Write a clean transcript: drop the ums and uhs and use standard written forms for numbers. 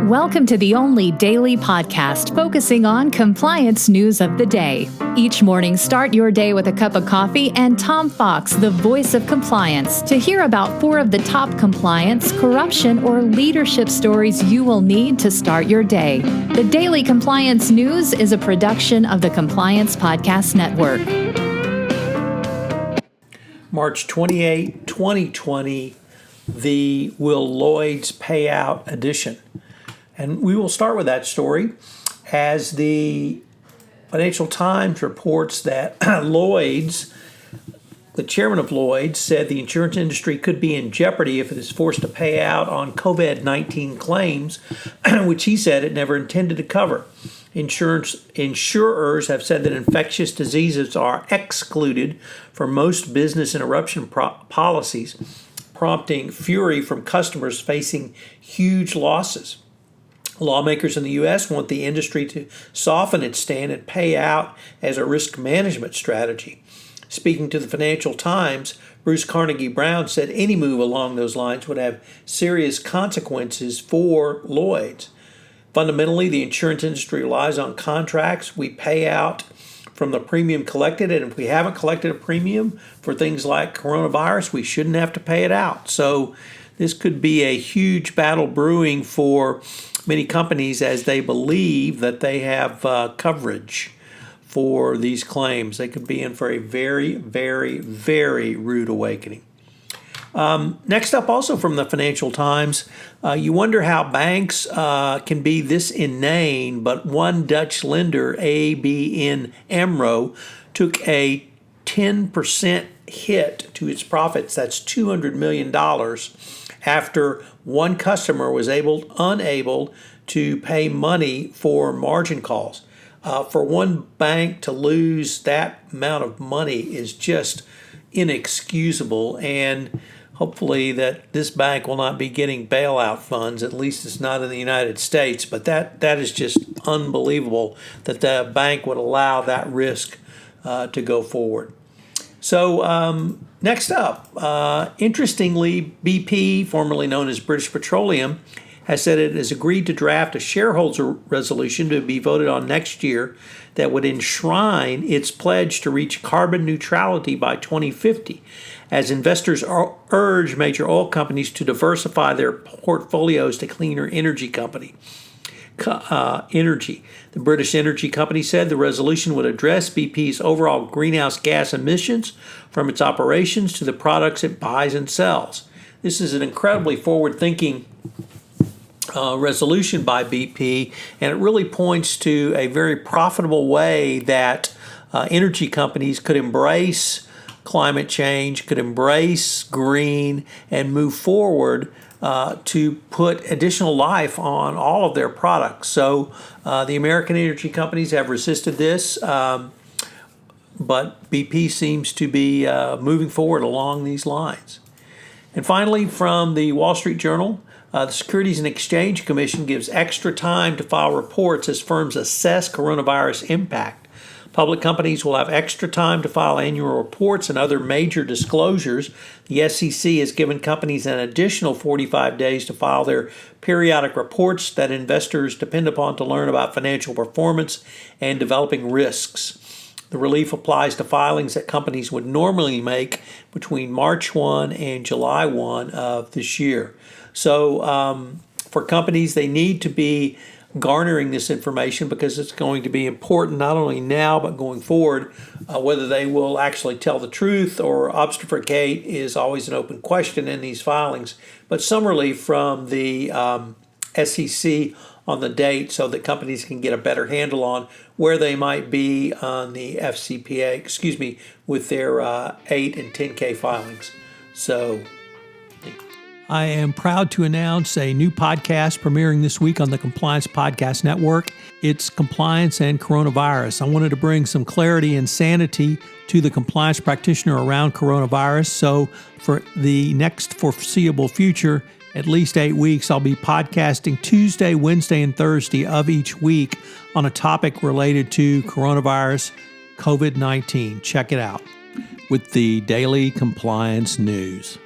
Welcome to the only daily podcast focusing on compliance news of the day. Each morning, start your day with a cup of coffee and Tom Fox, the voice of compliance, to hear about 4 of the top compliance, corruption, or leadership stories you will need to start your day. The Daily Compliance News is a production of the Compliance Podcast Network. March 28, 2020, the Will Lloyd's Payout Edition. And we will start with that story as the Financial Times reports that Lloyd's, the chairman of Lloyd's, said the insurance industry could be in jeopardy if it is forced to pay out on COVID-19 claims, which he said it never intended to cover. Insurers have said that infectious diseases are excluded from most business interruption policies, prompting fury from customers facing huge losses. Lawmakers in the U.S. want the industry to soften its stand and pay out as a risk management strategy. Speaking to the Financial Times, Bruce Carnegie Brown said any move along those lines would have serious consequences for Lloyd's. Fundamentally, the insurance industry relies on contracts. We pay out from the premium collected, and if we haven't collected a premium for things like coronavirus, we shouldn't have to pay it out. So this could be a huge battle brewing for many companies as they believe that they have coverage for these claims. They could be in for a very, very, very rude awakening. Next up, also from the Financial Times, you wonder how banks can be this inane, but one Dutch lender, ABN AMRO, took a 10% hit to its profits. That's $200 million after one customer was unable to pay money for margin calls. For one bank to lose that amount of money is just inexcusable, and hopefully that this bank will not be getting bailout funds. At least it's not in the United States, but that is just unbelievable that the bank would allow that risk to go forward. So next up, interestingly, BP, formerly known as British Petroleum, has said it has agreed to draft a shareholder resolution to be voted on next year that would enshrine its pledge to reach carbon neutrality by 2050, as investors urge major oil companies to diversify their portfolios to cleaner energy. The British energy company said the resolution would address BP's overall greenhouse gas emissions from its operations to the products it buys and sells. This is an incredibly forward-thinking resolution by BP, and it really points to a very profitable way that energy companies could embrace climate change, could embrace green, and move forward to put additional life on all of their products. So the American energy companies have resisted this, but BP seems to be moving forward along these lines. And finally, from the Wall Street Journal, the Securities and Exchange Commission gives extra time to file reports as firms assess coronavirus impact. Public companies will have extra time to file annual reports and other major disclosures. The SEC has given companies an additional 45 days to file their periodic reports that investors depend upon to learn about financial performance and developing risks. The relief applies to filings that companies would normally make between March 1 and July 1 of this year. So for companies, they need to be garnering this information because it's going to be important not only now but going forward. Whether they will actually tell the truth or obfuscate is always an open question in these filings. But some relief from the SEC on the date so that companies can get a better handle on where they might be on the FCPA, with their 8 and 10K filings. So I am proud to announce a new podcast premiering this week on the Compliance Podcast Network. It's Compliance and Coronavirus. I wanted to bring some clarity and sanity to the compliance practitioner around coronavirus. So for the next foreseeable future, at least 8 weeks, I'll be podcasting Tuesday, Wednesday, and Thursday of each week on a topic related to coronavirus, COVID-19. Check it out with the Daily Compliance News.